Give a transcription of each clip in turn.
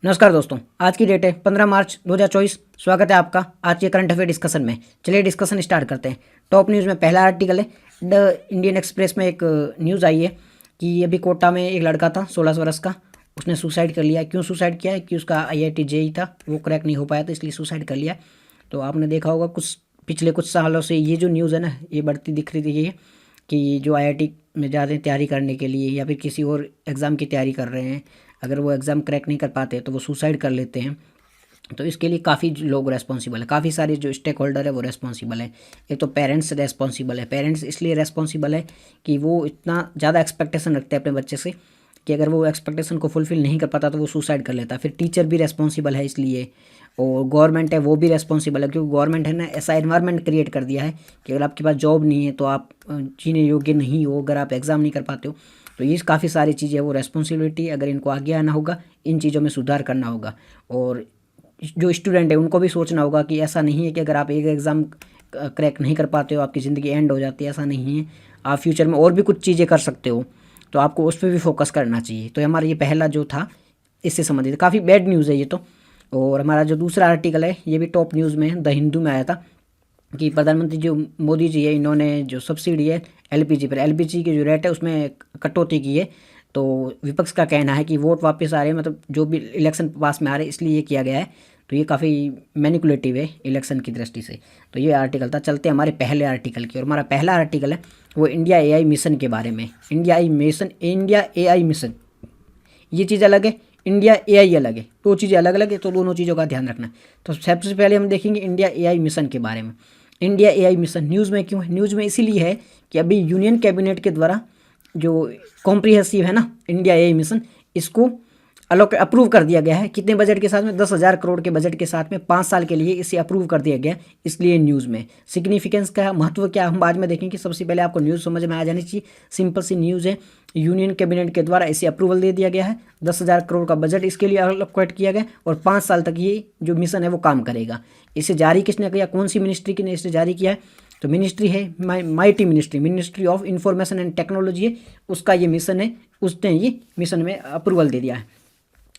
नमस्कार दोस्तों, आज की डेट है 15 मार्च 2024। स्वागत है आपका आज के करंट अफेयर डिस्कशन में। चलिए डिस्कशन स्टार्ट करते हैं। टॉप न्यूज़ में पहला आर्टिकल है, द इंडियन एक्सप्रेस में एक न्यूज़ आई है कि अभी कोटा में एक लड़का था 16 वर्ष का, उसने सुसाइड कर लिया। क्यों सुसाइड किया है कि उसका IIT JEE था, वो क्रैक नहीं हो पाया था, इसलिए सुसाइड कर लिया। तो आपने देखा होगा पिछले कुछ सालों से ये जो न्यूज़ है ना, ये बढ़ती दिख रही थी कि जो IIT में जा रहे हैं तैयारी करने के लिए या फिर किसी और एग्ज़ाम की तैयारी कर रहे हैं, अगर वो एग्ज़ाम क्रैक नहीं कर पाते तो वो सुसाइड कर लेते हैं। तो इसके लिए काफ़ी लोग रेस्पॉन्सिबल है, काफ़ी सारे जो स्टेक होल्डर है वो रेस्पॉन्सिबल है। एक तो पेरेंट्स रेस्पॉन्सिबल है। पेरेंट्स इसलिए रेस्पॉन्सिबल है कि वो इतना ज़्यादा एक्सपेक्टेशन रखते हैं अपने बच्चे से कि अगर वो एक्सपेक्टेशन को फुलफ़िल नहीं कर पाता तो वो सुसाइड कर लेता। फिर टीचर भी रेस्पॉन्सिबल है इसलिए, और गवर्नमेंट है वो भी रेस्पॉन्सिबल है, क्योंकि गवर्नमेंट है ना ऐसा एनवायरनमेंट क्रिएट कर दिया है कि अगर आपके पास जॉब नहीं है तो आप जीने योग्य नहीं हो, अगर आप एग्ज़ाम नहीं कर पाते हो। तो ये काफ़ी सारी चीज़ें वो रेस्पॉन्सिबिलिटी, अगर इनको आगे आना होगा, इन चीज़ों में सुधार करना होगा। और जो स्टूडेंट है उनको भी सोचना होगा कि ऐसा नहीं है कि अगर आप एक एग्ज़ाम क्रैक नहीं कर पाते हो आपकी ज़िंदगी एंड हो जाती है, ऐसा नहीं है। आप फ्यूचर में और भी कुछ चीज़ें कर सकते हो, तो आपको उस पर भी फोकस करना चाहिए। तो हमारा ये पहला जो था इससे संबंधित काफ़ी बैड न्यूज़ है ये तो। और हमारा जो दूसरा आर्टिकल है ये भी टॉप न्यूज़ में है, द हिंदू में आया था कि प्रधानमंत्री जो मोदी जी है, इन्होंने जो सब्सिडी है LPG पर, LPG की जो रेट है उसमें कटौती की है। तो विपक्ष का कहना है कि वोट वापस आ रहे हैं, मतलब जो भी इलेक्शन पास में आ रहे हैं इसलिए ये किया गया है। तो ये काफ़ी मैनिपुलेटिव है इलेक्शन की दृष्टि से। तो ये आर्टिकल था। चलते हैं हमारे पहले आर्टिकल की, और हमारा पहला आर्टिकल है वो इंडिया AI मिशन के बारे में। इंडिया AI मिशन, ये चीज़ अलग है, इंडिया AI अलग है, दो चीज़ें अलग अलग है, तो दोनों चीज़ों का ध्यान रखना है। तो सबसे पहले हम देखेंगे इंडिया AI मिशन के बारे में। इंडिया AI मिशन न्यूज़ में क्यों है? न्यूज़ में इसीलिए है कि अभी यूनियन कैबिनेट के द्वारा जो कॉम्प्रिहेंसिव है ना इंडिया AI मिशन, इसको अप्रूव कर दिया गया है। कितने बजट के साथ में? 10,000 करोड़ के बजट के साथ में 5 साल के लिए इसे अप्रूव कर दिया गया। इसलिए न्यूज़ में सिग्निफिकेंस क्या है, महत्व क्या, हम बाद में देखेंगे। सबसे पहले आपको न्यूज़ समझ में आ जानी चाहिए। सिंपल सी न्यूज़ है, यूनियन कैबिनेट के द्वारा इसे अप्रूवल दे दिया गया है। 10,000 करोड़ का बजट इसके लिए अलोकेट किया गया और 5 साल तक ये जो मिशन है वो काम करेगा। इसे जारी किसने किया, कौन सी मिनिस्ट्री ने इसे जारी किया है? तो मिनिस्ट्री है mighty ministry of information and technology है, उसका ये मिशन है, उसने ये मिशन में अप्रूवल दे दिया है।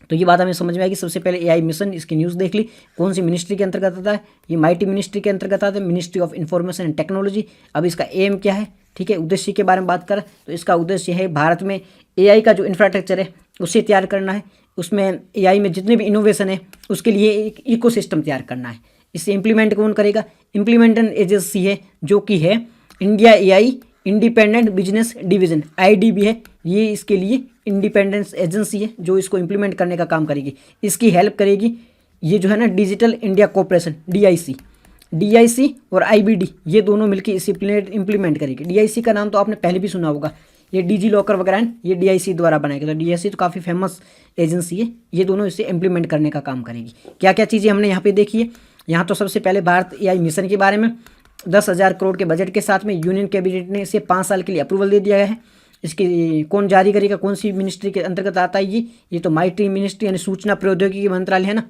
तो ये बात हमें समझ में आएगी। सबसे पहले AI मिशन, इसकी न्यूज़ देख ली। कौन सी मिनिस्ट्री के अंतर्गत आता है? ये माइटी मिनिस्ट्री के अंतर्गत आता है, ministry of information and technology. अब इसका एम क्या है, ठीक है, उद्देश्य के बारे में बात करें तो इसका उद्देश्य है भारत में AI का जो इंफ्रास्ट्रक्चर है उसे तैयार करना है। उसमें AI में जितने भी इनोवेशन है उसके लिए एक इकोसिस्टम तैयार करना है। इसे इम्प्लीमेंट कौन करेगा? इम्प्लीमेंटेशन एजेंसी है जो कि है India AI independent business division, IDB है। ये इसके लिए इंडिपेंडेंस एजेंसी है जो इसको इम्प्लीमेंट करने का काम करेगी। इसकी हेल्प करेगी ये जो है ना डिजिटल इंडिया कॉर्पोरेशन, DIC और IBD, ये दोनों मिलकर इसे इम्प्लीमेंट करेगी। DIC का नाम तो आपने पहले भी सुना होगा, ये डिजी लॉकर वगैरह ये DIC द्वारा बनाया गया। तो DIC तो काफ़ी फेमस एजेंसी है, ये दोनों इसे इम्प्लीमेंट करने का काम करेगी। क्या क्या चीज़ें हमने यहाँ पे देखी है? यहाँ तो सबसे पहले भारत AI मिशन के बारे में 10,000 करोड़ के बजट के साथ में यूनियन कैबिनेट ने इसे 5 साल के लिए अप्रूवल दे दिया है। इसकी कौन जारी करेगा, कौन सी मिनिस्ट्री के अंतर्गत आता है? ये तो माइटी मिनिस्ट्री यानी सूचना प्रौद्योगिकी मंत्रालय है ना,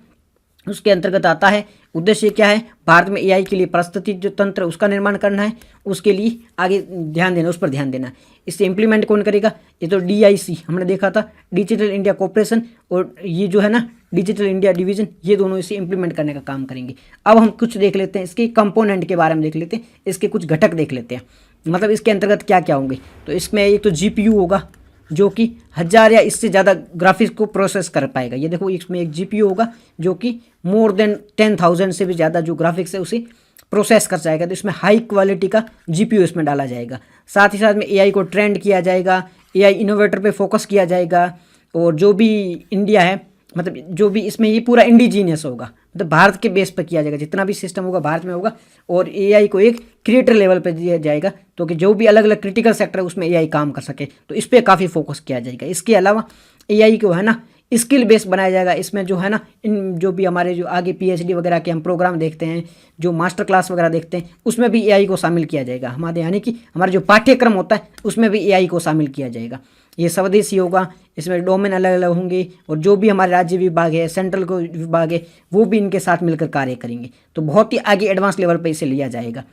उसके अंतर्गत आता है। उद्देश्य क्या है? भारत में AI के लिए परिस्थिति जो तंत्र उसका निर्माण करना है, उसके लिए आगे ध्यान देना, उस पर ध्यान देना। इसे इम्प्लीमेंट कौन करेगा? ये तो DIC हमने देखा था, डिजिटल इंडिया कॉर्पोरेशन, और ये जो है ना डिजिटल इंडिया डिवीजन, ये दोनों इसे इम्प्लीमेंट करने का काम करेंगे। अब हम कुछ देख लेते हैं इसके कंपोनेंट के बारे में, देख लेते हैं इसके कुछ घटक देख लेते हैं, मतलब इसके अंतर्गत क्या क्या होंगे। तो इसमें एक तो GPU होगा जो कि 1000 या इससे ज़्यादा ग्राफिक्स को प्रोसेस कर पाएगा। ये देखो इसमें एक GPU होगा जो कि मोर देन 10,000 से भी ज़्यादा जो ग्राफिक्स है उसे प्रोसेस कर जाएगा। तो इसमें हाई क्वालिटी का GPU इसमें डाला जाएगा। साथ ही साथ में AI को ट्रेंड किया जाएगा, AI इनोवेटर पे फोकस किया जाएगा, और जो भी इंडिया है, मतलब जो भी इसमें ये पूरा इंडिजीनियस होगा, मतलब भारत के बेस पर किया जाएगा। जितना भी सिस्टम होगा भारत में होगा, और AI को एक क्रिएटर लेवल पर दिया जाएगा, तो कि जो भी अलग अलग क्रिटिकल सेक्टर है उसमें AI काम कर सके, तो इस पर काफ़ी फोकस किया जाएगा। इसके अलावा AI को है ना स्किल बेस बनाया जाएगा। इसमें जो है ना इन जो भी हमारे जो आगे PhD वगैरह के हम प्रोग्राम देखते हैं, जो मास्टर क्लास वगैरह देखते हैं, उसमें भी AI को शामिल किया जाएगा। हमारे यानी कि हमारा जो पाठ्यक्रम होता है उसमें भी AI को शामिल किया जाएगा। ये स्वदेशी होगा, इसमें डोमेन अलग अलग होंगे, और जो भी हमारे राज्य विभाग है, सेंट्रल को विभाग है, वो भी इनके साथ मिलकर कार्य करेंगे। तो बहुत ही आगे एडवांस लेवल पर इसे लिया जाएगा।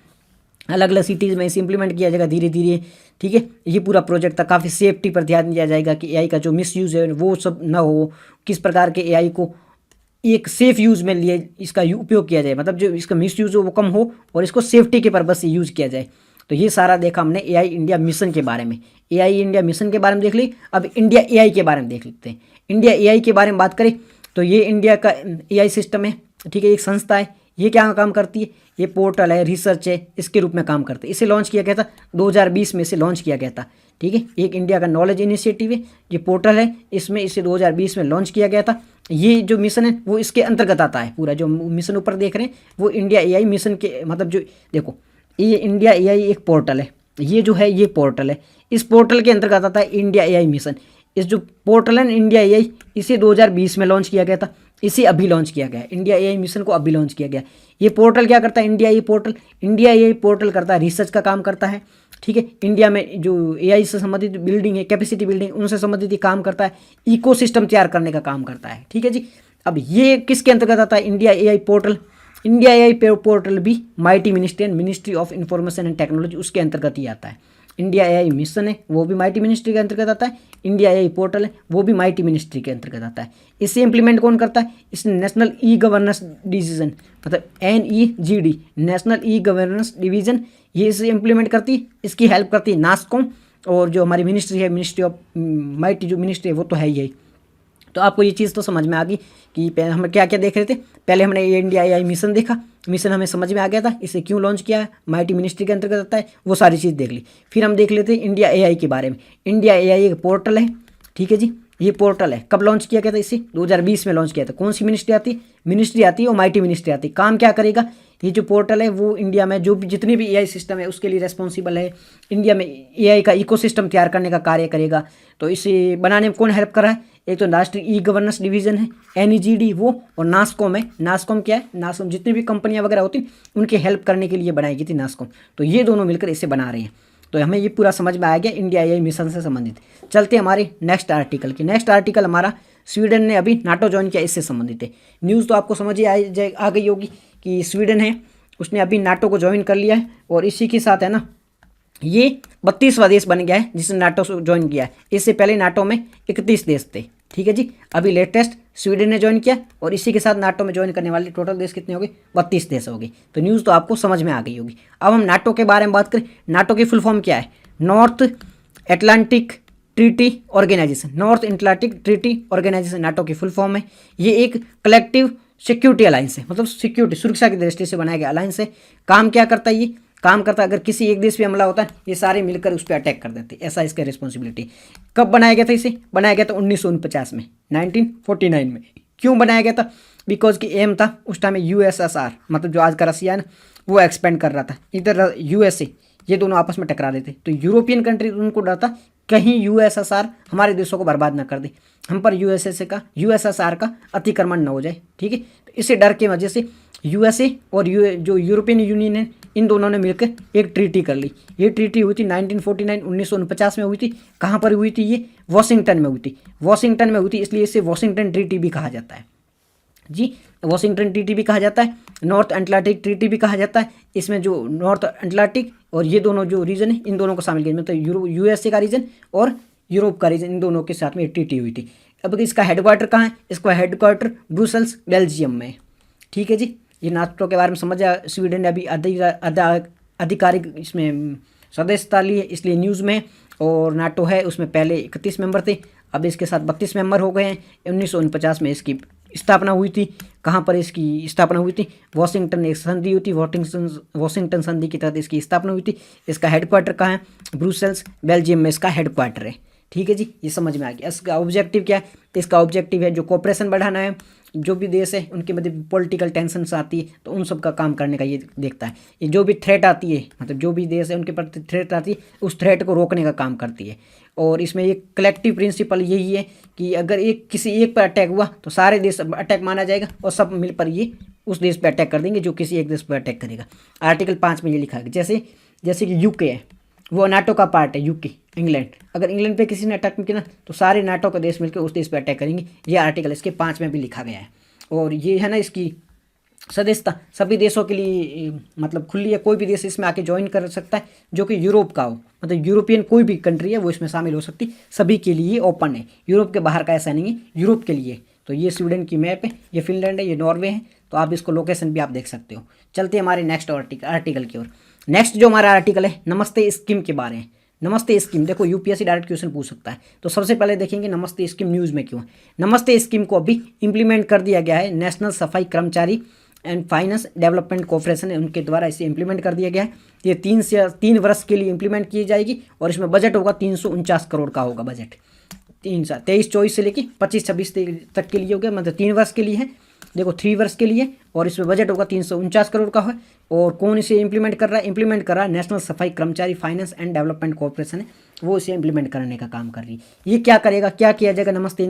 अलग अलग सिटीज़ में इसे इंप्लीमेंट किया जाएगा धीरे धीरे, ठीक है। ये पूरा प्रोजेक्ट था। काफ़ी सेफ्टी पर ध्यान दिया जाएगा कि AI का जो मिसयूज़ है वो सब ना हो, किस प्रकार के AI को एक सेफ यूज़ में लिए इसका उपयोग किया जाए, मतलब जो इसका मिस यूज़ हो वो कम हो और इसको सेफ्टी के पर्पज़ से यूज़ किया जाए। तो ये सारा देखा हमने एआई इंडिया मिशन के बारे में। एआई इंडिया मिशन के बारे में देख ली, अब इंडिया एआई के बारे में देख लेते हैं। इंडिया एआई के बारे में बात करें तो ये इंडिया का एआई सिस्टम है, ठीक है, एक संस्था है। ये क्या काम करती है, ये पोर्टल है, रिसर्च है, इसके रूप में काम करते हैं। इसे लॉन्च किया गया था 2020 में, इसे लॉन्च किया गया था, ठीक है। एक इंडिया का नॉलेज इनिशिएटिव है, ये पोर्टल है, इसमें इसे 2020 में लॉन्च किया गया था। ये जो मिशन है वो इसके अंतर्गत आता है। पूरा जो मिशन ऊपर देख रहे हैं वो इंडिया एआई मिशन के, मतलब जो देखो ये इंडिया एआई एक पोर्टल है, ये जो है ये पोर्टल है, इस पोर्टल के अंतर्गत आता है इंडिया एआई मिशन। इस जो पोर्टल है इंडिया एआई, इसे 2020 में लॉन्च किया गया था, इसे अभी लॉन्च किया गया। इंडिया एआई मिशन को अभी लॉन्च किया गया। ये पोर्टल क्या करता है, इंडिया एआई पोर्टल करता है, रिसर्च का काम करता है, ठीक है। इंडिया में जो एआई से संबंधित बिल्डिंग है, कैपेसिटी बिल्डिंग, उनसे संबंधित ही काम करता है, इकोसिस्टम तैयार करने का काम करता है, ठीक है जी। अब ये किसके अंतर्गत आता है, India AI portal. India AI portal भी MeitY ministry of information and technology, उसके अंतर्गत ही आता है। इंडिया एआई मिशन है वो भी माइटी मिनिस्ट्री के अंतर्गत आता है, इंडिया एआई पोर्टल है वो भी माइटी मिनिस्ट्री के अंतर्गत आता है। इसे इंप्लीमेंट कौन करता है, इस नेशनल ई गवर्नेंस डिवीजन, मतलब NEGD, national e governance division, ये इसे इंप्लीमेंट करती है, इसकी हेल्प करती है नास्कॉम। और जो हमारी मिनिस्ट्री है, मिनिस्ट्री ऑफ माइटी जो मिनिस्ट्री है वो तो है ही। तो आपको ये चीज़ तो समझ में आ गई कि हम क्या क्या देख रहे थे। पहले हमने ये इंडिया एआई मिशन देखा, मिशन हमें समझ में आ गया था, इसे क्यों लॉन्च किया है, माइटी मिनिस्ट्री के अंतर्गत आता है, वो सारी चीज़ देख ली। फिर हम देख लेते हैं इंडिया एआई के बारे में। इंडिया एआई एक पोर्टल है, ठीक है जी। ये पोर्टल है, कब लॉन्च किया गया था, इसे 2020 में लॉन्च किया था। कौन सी मिनिस्ट्री आती है, मिनिस्ट्री आती है और माइटी मिनिस्ट्री आती है। काम क्या करेगा, ये जो पोर्टल है वो इंडिया में जो भी जितने भी एआई सिस्टम है उसके लिए रेस्पॉन्सिबल है। इंडिया में एआई का इकोसिस्टम तैयार करने का कार्य करेगा। तो इसे बनाने में कौन हेल्प कर रहा है, एक तो राष्ट्रीय ई गवर्नेंस डिवीजन है NEGD वो, और नास्कॉम है। नास्कॉम क्या है, नास्कॉम जितनी भी कंपनियां वगैरह होती हैं उनकी हेल्प करने के लिए बनाई गई थी नास्कॉम। तो ये दोनों मिलकर इसे बना रहे हैं। तो हमें ये पूरा समझ में आ गया इंडिया एआई मिशन से संबंधित। चलते हमारे नेक्स्ट आर्टिकल की। नेक्स्ट आर्टिकल हमारा स्वीडन ने अभी नाटो ज्वाइन किया, इससे संबंधित है। न्यूज़ तो आपको समझ ही आ गई होगी कि स्वीडन है उसने अभी नाटो को ज्वाइन कर लिया है। और इसी के साथ है ना ये 32वां देश बन गया है जिसने नाटो से ज्वाइन किया है। इससे पहले नाटो में 31 देश थे, ठीक है जी। अभी लेटेस्ट स्वीडन ने ज्वाइन किया और इसी के साथ नाटो में ज्वाइन करने वाले टोटल देश कितने हो गए, 32 देश हो गए। तो न्यूज़ तो आपको समझ में आ गई होगी। अब हम नाटो के बारे में बात करें। नाटो की फुल फॉर्म क्या है, North Atlantic Treaty Organisation. North Atlantic Treaty Organisation NATO की फुल फॉर्म है। ये एक कलेक्टिव सिक्योरिटी अलायंस है, मतलब सिक्योरिटी सुरक्षा की दृष्टि से बनाया गया अलायंस है। काम क्या करता है, ये काम करता है अगर किसी एक देश पे हमला होता है ये सारे मिलकर उस पर अटैक कर देते, ऐसा इसका रिस्पॉन्सिबिलिटी। कब बनाया गया था, इसे बनाया गया था 1949 में, 1949 में। क्यों बनाया गया था, बिकॉज की एम था उस टाइम USSR, मतलब जो आज का रसिया है ना, वो एक्सपेंड कर रहा था। इधर USA, ये दोनों आपस में टकरा रहे थे। तो यूरोपियन कंट्री उनको डर था कहीं USSR हमारे देशों को बर्बाद ना कर दे, हम पर USSR का अतिक्रमण न हो जाए, ठीक है। तो इसी डर की वजह से USA और जो यूरोपियन यूनियन है इन दोनों ने मिलकर एक ट्रीटी कर ली। ये ट्रीटी हुई थी 1949 में हुई थी। कहाँ पर हुई थी, ये वाशिंगटन में हुई थी। वाशिंगटन में हुई थी, इसलिए इसे वाशिंगटन ट्रीटी भी कहा जाता है जी। वाशिंगटन ट्रीटी भी कहा जाता है, नॉर्थ अटलांटिक ट्रीटी भी कहा जाता है। इसमें जो नॉर्थ अटलांटिक और ये दोनों जो रीजन है इन दोनों को शामिल किया, मतलब USA का रीजन और यूरोप का रीजन, इन दोनों के साथ में एक ट्रीटी हुई थी। अब इसका हेडक्वार्टर कहाँ है, इसका हेडक्वार्टर ब्रुसेल्स बेल्जियम में, ठीक है जी। ये नाटो के बारे में समझा। स्वीडन ने अभी आधिकारिक इसमें सदस्यता ली है, इसलिए न्यूज़ में। और नाटो है उसमें पहले 31 मेंबर थे, अब इसके साथ 32 मेंबर हो गए हैं। 1949 में इसकी स्थापना हुई थी। कहाँ पर इसकी स्थापना हुई थी, वाशिंगटन एक संधि हुई थी, वाशिंगटन संधि की तहत इसकी स्थापना हुई थी। इसका हेडक्वार्टर कहाँ है, ब्रुसेल्स बेल्जियम में इसका हेडक्वार्टर है, ठीक है जी। ये समझ में आ गया। इसका ऑब्जेक्टिव क्या है, इसका ऑब्जेक्टिव है जो कोऑपरेशन बढ़ाना है। जो भी देश है उनके मध्य पॉलिटिकल टेंशन्स आती है तो उन सब का काम करने का ये देखता है। ये जो भी थ्रेट आती है, मतलब जो भी देश है उनके प्रति थ्रेट आती है, उस थ्रेट को रोकने का काम करती है। और इसमें एक कलेक्टिव प्रिंसिपल यही है कि अगर किसी एक पर अटैक हुआ तो सारे देश अटैक माना जाएगा और सब मिल पर ये उस देश पर अटैक कर देंगे जो किसी एक देश पर अटैक करेगा। आर्टिकल 5 में ये लिखा है। जैसे कि UK है वो नाटो का पार्ट है, UK इंग्लैंड, अगर इंग्लैंड पे किसी ने अटैक किया ना तो सारे नाटो का देश मिलकर उस देश पे अटैक करेंगे। ये आर्टिकल इसके 5 में भी लिखा गया है। और ये है ना इसकी सदस्यता सभी देशों के लिए मतलब खुली है, कोई भी देश इसमें आके ज्वाइन कर सकता है जो कि यूरोप का हो, मतलब यूरोपियन कोई भी कंट्री है वो इसमें शामिल हो सकती, सभी के लिए ओपन है। यूरोप के बाहर का ऐसा नहीं है, यूरोप के लिए, तो ये स्वीडन की मैप है, ये फिनलैंड है, ये नॉर्वे है। तो आप इसको लोकेशन भी आप देख सकते हो। चलते हैं हमारे नेक्स्ट आर्टिकल की ओर। नेक्स्ट जो हमारा आर्टिकल है नमस्ते स्कीम के बारे में। नमस्ते स्कीम, देखो यूपीएससी डायरेक्ट क्वेश्चन पूछ सकता है। तो सबसे पहले देखेंगे नमस्ते स्कीम न्यूज़ में क्यों है। नमस्ते स्कीम को अभी इंप्लीमेंट कर दिया गया है, नेशनल सफाई कर्मचारी एंड फाइनेंस डेवलपमेंट कॉर्पोरेशन है, उनके द्वारा इसे इंप्लीमेंट कर दिया गया है। ये 3 वर्ष के लिए इंप्लीमेंट की जाएगी और इसमें बजट होगा 349 करोड़ का होगा बजट। 23-24 से लेकर 25-26 तक के लिए हो गया, मतलब 3 वर्ष के लिए है। देखो 3 वर्ष के लिए, और इसमें बजट होगा 349 करोड़ का है। और कौन इसे इंप्लीमेंट कर रहा है? इंप्लीमेंट कर रहा है नेशनल सफाई कर्मचारी फाइनेंस एंड डेवलपमेंट कॉर्पोरेशन है, वो इसे इंप्लीमेंट करने का काम कर रही है। ये क्या करेगा, क्या किया जाएगा? नमस्ते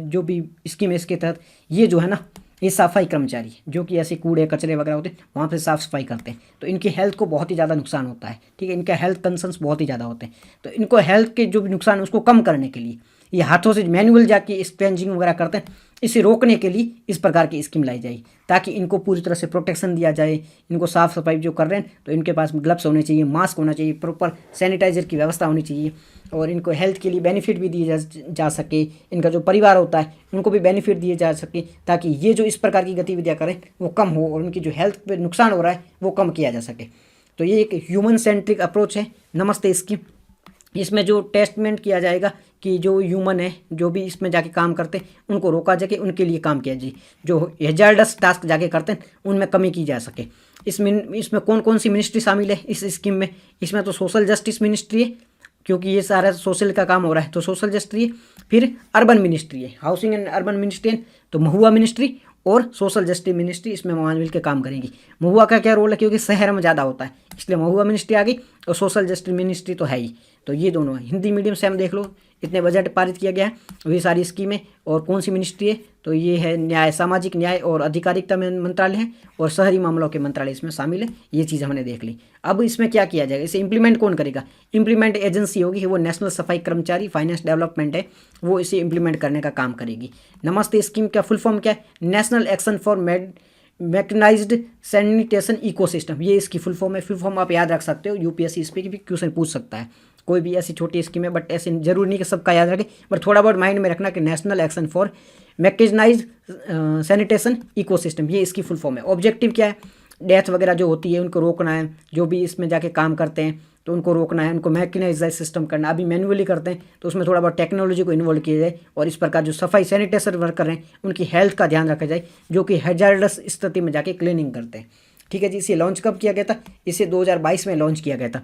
जो भी स्कीम है इसके तहत ये जो है ना, ये सफाई कर्मचारी जो कि ऐसे कूड़े कचरे वगैरह होते हैं वहाँ पे साफ़ सफाई करते हैं, तो इनकी हेल्थ को बहुत ही ज़्यादा नुकसान होता है। ठीक है, इनका हेल्थ कंसर्न्स बहुत ही ज़्यादा होते हैं। तो इनको हेल्थ के जो भी नुकसान है उसको कम करने के लिए ये हाथों से मैनुअल जाके स्क्वेंजिंग वगैरह करते हैं, इसे रोकने के लिए इस प्रकार की स्कीम लाई जाएगी, ताकि इनको पूरी तरह से प्रोटेक्शन दिया जाए। इनको साफ़ सफाई जो कर रहे हैं तो इनके पास ग्लव्स होने चाहिए, मास्क होना चाहिए, प्रॉपर सैनिटाइजर की व्यवस्था होनी चाहिए, और इनको हेल्थ के लिए बेनिफिट भी दिए जा सके। इनका जो परिवार होता है उनको भी बेनिफिट दिए जा सके, ताकि ये जो इस प्रकार की गतिविधियाँ करें वो कम हो और उनकी जो हेल्थ पे नुकसान हो रहा है वो कम किया जा सके। तो ये एक ह्यूमन सेंट्रिक अप्रोच है नमस्ते स्कीम। इसमें जो टेस्टमेंट किया जाएगा कि जो ह्यूमन है, जो भी इसमें जाके काम करते हैं उनको रोका जाके, उनके लिए काम किया जाए। जो हैजार्डस टास्क जाके करते हैं उनमें कमी की जा सके। इसमें कौन कौन सी मिनिस्ट्री शामिल है इस स्कीम में? इसमें तो सोशल जस्टिस मिनिस्ट्री है, क्योंकि ये सारा सोशल का काम हो रहा है, तो सोशल जस्टिस है। फिर अर्बन मिनिस्ट्री है, हाउसिंग एंड अर्बन मिनिस्ट्री है, तो महुआ मिनिस्ट्री और सोशल जस्टिस मिनिस्ट्री इसमें मिल के काम करेंगी। महुआ का क्या रोल है, क्योंकि शहर में ज़्यादा होता है इसलिए महुआ मिनिस्ट्री आ गई, और सोशल जस्टिस मिनिस्ट्री तो है ही। तो ये दोनों है, हिंदी मीडियम से हम देख लो, इतने बजट पारित किया गया है, वही सारी स्कीमें। और कौन सी मिनिस्ट्री है, तो ये है न्याय, सामाजिक न्याय और अधिकारिता मंत्रालय है, और शहरी मामलों के मंत्रालय इसमें शामिल है। ये चीज़ हमने देख ली। अब इसमें क्या किया जाएगा, इसे इंप्लीमेंट कौन करेगा? इंप्लीमेंट एजेंसी होगी, वो नेशनल सफाई कर्मचारी फाइनेंस डेवलपमेंट है, वो इसे इंप्लीमेंट करने का काम करेगी। नमस्ते स्कीम का फुल फॉर्म क्या है? National Action for Mechanised Sanitation Ecosystem, ये इसकी फुल फॉर्म है। फुल फॉर्म आप याद रख सकते हो, यूपीएससी इस पर भी क्वेश्चन पूछ सकता है। कोई भी ऐसी छोटी स्कीम है, बट ऐसे जरूरी नहीं कि सबका याद रखे, बट थोड़ा बहुत माइंड में रखना कि National Action for Mechanised Sanitation Ecosystem, ये इसकी फुल फॉर्म है। ऑब्जेक्टिव क्या है? डेथ वगैरह जो होती है उनको रोकना है, जो भी इसमें जाके काम करते हैं तो उनको रोकना है, उनको मैकेनाइज्ड सिस्टम करना। अभी मैनुअली करते हैं तो उसमें थोड़ा बहुत टेक्नोलॉजी को इन्वॉल्व किया जाए, और इस प्रकार जो सफाई सैनिटेशन वर्कर हैं उनकी हेल्थ का ध्यान रखा जाए, जो कि हैजार्डस स्थिति में जाके क्लीनिंग करते हैं। ठीक है जी। इसे लॉन्च कब किया गया था? इसे 2022 में लॉन्च किया गया था।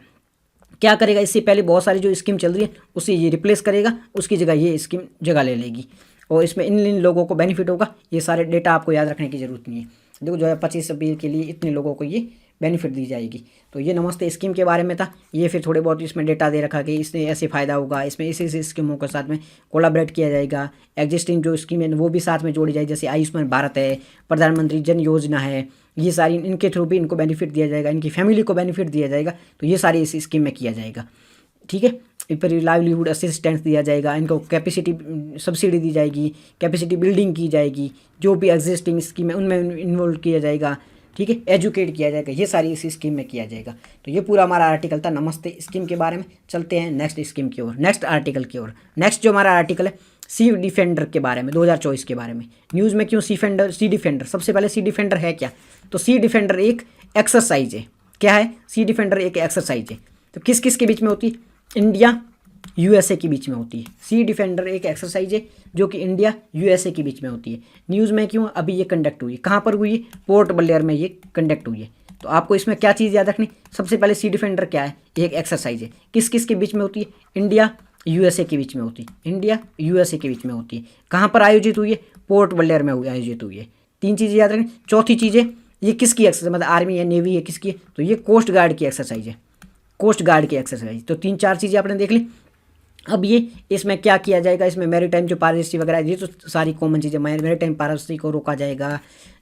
क्या करेगा? इससे पहले बहुत सारी जो स्कीम चल रही है उसे ये रिप्लेस करेगा, उसकी जगह ये स्कीम जगह ले लेगी, और इसमें इन लोगों को बेनिफिट होगा। ये सारे डेटा आपको याद रखने की जरूरत नहीं है। देखो 2025 के लिए इतने लोगों को ये बेनिफिट दी जाएगी। तो ये नमस्ते स्कीम के बारे में था। ये फिर थोड़े बहुत इसमें डेटा दे रखा कि इससे ऐसे फ़ायदा होगा, इसमें इस स्कीमों के साथ में कोलाबरेट किया जाएगा। एग्जिस्टिंग जो स्कीम है वो भी साथ में जोड़ी जाएगी, जैसे आयुष्मान भारत है, प्रधानमंत्री जन योजना है, ये सारी इनके थ्रू भी इनको बेनिफिट दिया जाएगा, इनकी फैमिली को बेनिफिट दिया जाएगा। तो ये सारी इस स्कीम में किया जाएगा। ठीक है। इन पर लाइवलीहुड असिस्टेंस दिया जाएगा, इनको कैपेसिटी सब्सिडी दी जाएगी, कैपेसिटी बिल्डिंग की जाएगी, जो भी एग्जिस्टिंग स्कीम है उनमें इन्वॉल्व किया जाएगा। ठीक है, एजुकेट किया जाएगा, ये सारी इस स्कीम में किया जाएगा। तो ये पूरा हमारा आर्टिकल था नमस्ते स्कीम के बारे में। चलते हैं नेक्स्ट स्कीम की ओर, नेक्स्ट आर्टिकल की ओर। नेक्स्ट जो हमारा आर्टिकल है सी डिफेंडर के बारे में, 2024 के बारे में। न्यूज़ में क्यों सी डिफेंडर? सबसे पहले सी डिफेंडर है क्या? तो सी डिफेंडर एक एक्सरसाइज है। क्या है? सी डिफेंडर एक एक्सरसाइज है। तो किस किस के बीच में होती है? इंडिया यूएसए के बीच में होती है। सी डिफेंडर एक एक्सरसाइज है जो कि इंडिया यूएसए के बीच में होती है। न्यूज़ में क्यों? अभी ये कंडक्ट हुई है। कहाँ पर हुई है? पोर्ट ब्लेयर में ये कंडक्ट हुई है। तो आपको इसमें क्या चीज़ याद रखनी? सबसे पहले सी डिफेंडर क्या है? ये एक एक्सरसाइज है। किस किस के बीच में होती है? इंडिया यूएसए के बीच में होती है। इंडिया यूएसए के बीच में होती है। कहाँ पर आयोजित हुई है? पोर्ट ब्लेयर में आयोजित हुई है। 3 चीज़ें याद रखनी। चौथी चीज़ है ये किसकी एक्सरसाइज, मतलब आर्मी है, नेवी है, किसकी है? तो ये कोस्ट गार्ड की एक्सरसाइज है। कोस्ट गार्ड की एक्सरसाइज। तो 3-4 चीज़ें आपने देख ली। अब ये इसमें क्या किया जाएगा? इसमें मैरीटाइम जो पायरेसी वगैरह, ये तो सारी कॉमन चीज़ें। मैरीटाइम पायरेसी को रोका जाएगा,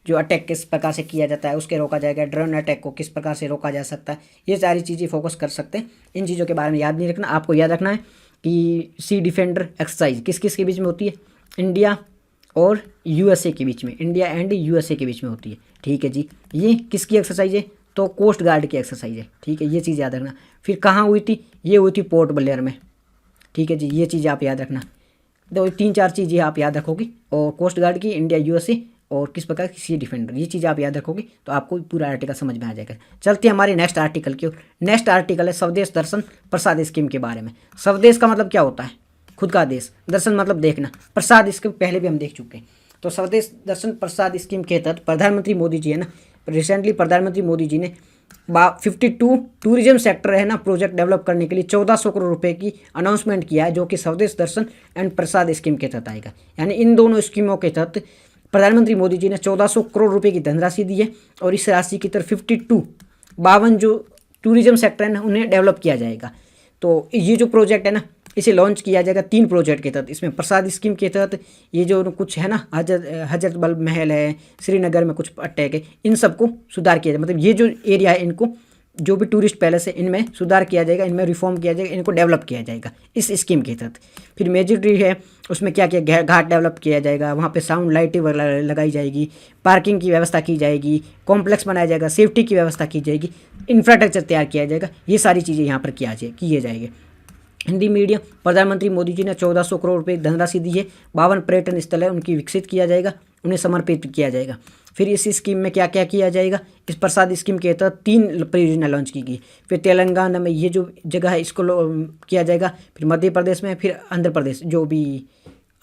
जो अटैक किस प्रकार से किया जाता है उसके रोका जाएगा, ड्रोन अटैक को किस प्रकार से रोका जा सकता है, ये सारी चीज़ें फोकस कर सकते हैं। इन चीज़ों के बारे में याद नहीं रखना, आपको याद रखना है कि सी डिफेंडर एक्सरसाइज किस किस के बीच में होती है? इंडिया और यूएसए के बीच में, इंडिया एंड यूएसए के बीच में होती है। ठीक है जी। ये किसकी एक्सरसाइज है? तो कोस्ट गार्ड की एक्सरसाइज है। ठीक है, ये चीज़ याद रखना। फिर कहाँ हुई थी? ये हुई थी पोर्ट ब्लेयर में। ठीक है जी, ये चीज़ आप याद रखना। तो 3-4 चीज़ें आप याद रखोगे, और कोस्ट गार्ड की, इंडिया यूएसए और किस प्रकार की सी डिफेंडर, ये चीज़ आप याद रखोगे तो आपको पूरा आर्टिकल समझ में आ जाएगा। चलते हैं हमारे नेक्स्ट आर्टिकल की ओर। नेक्स्ट आर्टिकल है स्वदेश दर्शन प्रसाद स्कीम के बारे में। स्वदेश का मतलब क्या होता है? खुद का देश, दर्शन मतलब देखना, प्रसाद इसके पहले भी हम देख चुके हैं। तो स्वदेश दर्शन प्रसाद स्कीम के तहत प्रधानमंत्री मोदी जी है ना, रिसेंटली प्रधानमंत्री मोदी जी ने 52 टूरिज्म सेक्टर है ना प्रोजेक्ट डेवलप करने के लिए 1400 करोड़ रुपए की अनाउंसमेंट किया है, जो कि स्वदेश दर्शन एंड प्रसाद स्कीम के तहत आएगा। यानी इन दोनों स्कीमों के तहत प्रधानमंत्री मोदी जी ने 1400 करोड़ रुपए की धनराशि दी है, और इस राशि की तरफ 52 जो टूरिज्म सेक्टर है ना उन्हें डेवलप किया जाएगा। तो ये जो प्रोजेक्ट है ना इसे लॉन्च किया जाएगा 3 प्रोजेक्ट के तहत। इसमें प्रसाद स्कीम के तहत ये जो कुछ है ना हजरत बल महल है, श्रीनगर में कुछ अटैक है, इन सबको सुधार किया जाए। मतलब ये जो एरिया है इनको, जो भी टूरिस्ट पैलेस है इनमें सुधार किया जाएगा, इनमें रिफॉर्म किया जाएगा, इनको डेवलप किया जाएगा इस स्कीम के तहत। फिर मेजर ट्री है, उसमें क्या क्या घाट डेवलप किया जाएगा, वहाँ पे साउंड लाइटें लगाई जाएगी, पार्किंग की व्यवस्था की जाएगी, कॉम्प्लेक्स बनाया जाएगा, सेफ्टी की व्यवस्था की जाएगी, इंफ्रास्ट्रक्चर तैयार किया जाएगा। ये सारी चीज़ें यहाँ पर किए जाएंगे। हिंदी मीडियम, प्रधानमंत्री मोदी जी ने 1400 करोड़ रुपये धनराशि दी है। 52 पर्यटन स्थल है उनकी विकसित किया जाएगा, उन्हें समर्पित किया जाएगा। फिर इस स्कीम में क्या क्या किया जाएगा? इस प्रसाद स्कीम के तहत 3 परियोजना लॉन्च की गई। फिर तेलंगाना में ये जो जगह है इसको किया जाएगा, फिर मध्य प्रदेश में, फिर आंध्र प्रदेश जो भी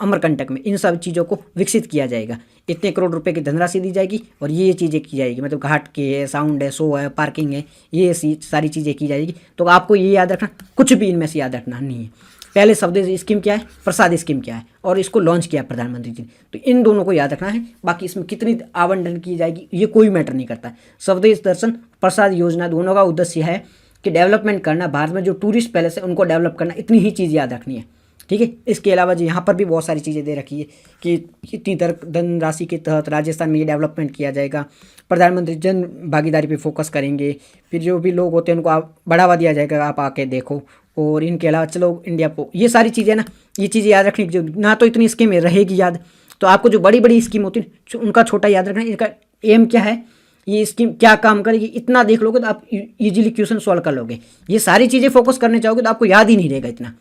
अमरकंटक में, इन सब चीज़ों को विकसित किया जाएगा। इतने करोड़ रुपए की धनराशि दी जाएगी और ये चीज़ें की जाएगी। मतलब घाट के है, साउंड है, शो है, पार्किंग है, ये सारी चीज़ें की जाएगी। तो आपको ये याद रखना, कुछ भी इनमें से याद रखना नहीं है। पहले स्वदेश स्कीम क्या है, प्रसाद स्कीम क्या है, और इसको लॉन्च किया प्रधानमंत्री जी ने, तो इन दोनों को याद रखना है। बाकी इसमें कितनी आवंटन की जाएगी ये कोई मैटर नहीं करता है। स्वदेश दर्शन प्रसाद योजना दोनों का उद्देश्य है कि डेवलपमेंट करना, भारत में जो टूरिस्ट पैलेस है उनको डेवलप करना, इतनी ही चीज़ याद रखनी है, ठीक है। इसके अलावा जो यहाँ पर भी बहुत सारी चीज़ें दे रखी है कि इतनी धनराशि के तहत राजस्थान में ये डेवलपमेंट किया जाएगा, प्रधानमंत्री जन भागीदारी पे फोकस करेंगे, फिर जो भी लोग होते हैं उनको बढ़ावा दिया जाएगा, आप आके देखो। और इनके अलावा चलो इंडिया को, ये सारी चीज़ें ना, ये चीज़ें याद रखनी, जो ना तो इतनी स्कीम रहेगी याद, तो आपको जो बड़ी बड़ी स्कीम होती है उनका छोटा याद रखना, इनका एम क्या है, ये स्कीम क्या काम करेगी, इतना देख लोगे तो आप इजीली क्वेश्चन सॉल्व कर लोगे। ये सारी चीज़ें फोकस करने चाहोगे तो आपको याद ही नहीं रहेगा इतना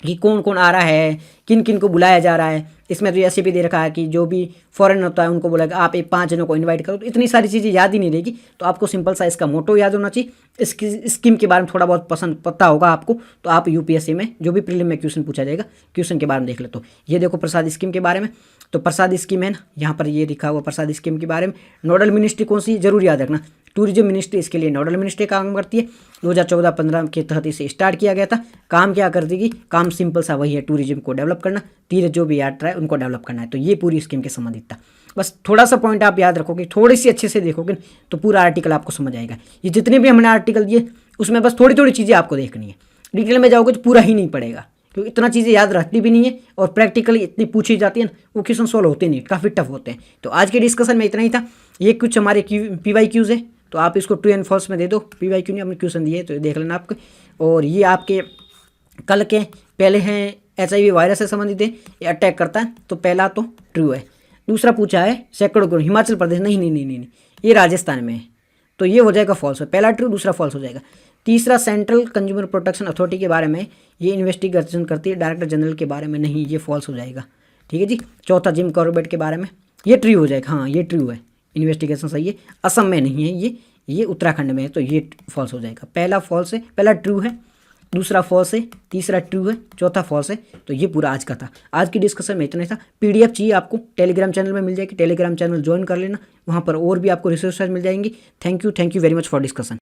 कि कौन कौन आ रहा है, किन किन को बुलाया जा रहा है। इसमें तो ऐसे भी दे रखा है कि जो भी फॉरेन होता है उनको बोला आप 5 जनों को इनवाइट करो, तो इतनी सारी चीज़ें याद ही नहीं रहेगी। तो आपको सिंपल सा इसका मोटो याद होना चाहिए। इसकी स्कीम के बारे में थोड़ा बहुत पता होगा आपको, तो आप यूपीएससी में जो भी प्रीलिम में क्वेश्चन पूछा जाएगा, क्वेश्चन के बारे में देख ले। तो ये देखो प्रसाद स्कीम के बारे में, तो प्रसाद स्कीम है ना, यहाँ पर ये लिखा हुआ प्रसाद स्कीम के बारे में। नोडल मिनिस्ट्री कौन सी, जरूर याद रखना, टूरिज्म मिनिस्ट्री इसके लिए नोडल मिनिस्ट्री काम करती है। 2014-15 के तहत इसे स्टार्ट किया गया था। काम क्या कर देगी, काम सिंपल सा वही है, टूरिज्म को डेवलप करना, तीर्थ जो भी यात्रा है उनको डेवलप करना है। तो ये पूरी स्कीम के संबंधित था। बस थोड़ा सा पॉइंट आप याद रखोगे, थोड़ी सी अच्छे से देखोगे तो पूरा आर्टिकल आपको समझ आएगा। ये जितने भी हमने आर्टिकल दिए उसमें बस थोड़ी थोड़ी चीज़ें आपको देखनी है, डिटेल में जाओगे तो पूरा ही नहीं पड़ेगा, क्योंकि इतना चीज़ें याद रहती भी नहीं है, और प्रैक्टिकली इतनी पूछी जाती है ना, वो क्वेश्चन सॉल्व होते नहीं, काफ़ी टफ होते हैं। तो आज के डिस्कशन में इतना ही था। ये कुछ हमारे PYQs है, तो आप इसको ट्रू एंड फॉल्स में दे दो। PYQ ने अपने क्वेश्चन दिए तो देख लेना आपके। और ये आपके कल के पहले हैं HIV वायरस से संबंधित है, ये अटैक करता है, तो पहला तो ट्रू है। दूसरा पूछा है सैकड़ों करोड़, हिमाचल प्रदेश, नहीं, ये राजस्थान में है, तो ये हो जाएगा फॉल्स है। पहला ट्रू, दूसरा फॉल्स हो जाएगा। तीसरा सेंट्रल कंज्यूमर प्रोटेक्शन अथॉरिटी के बारे में, ये इन्वेस्टिगेशन करती है, डायरेक्टर जनरल के बारे में नहीं, ये फॉल्स हो जाएगा, ठीक है जी। चौथा जिम कॉर्बेट के बारे में, ये ट्रू हो जाएगा, हाँ ये ट्रू है, इन्वेस्टिगेशन सही है। असम में नहीं है, ये उत्तराखंड में है, तो ये फॉल्स हो जाएगा। पहला फॉल्स है, पहला ट्रू है, दूसरा फॉल्स है, तीसरा ट्रू है, चौथा फॉल्स है। तो ये पूरा आज का था। आज की डिस्कशन में इतना ही था। PDF चाहिए आपको, टेलीग्राम चैनल में मिल जाएगी, टेलीग्राम चैनल ज्वाइन कर लेना, वहाँ पर और भी आपको रिसोर्सेज मिल जाएंगी। Thank you very much for discussion.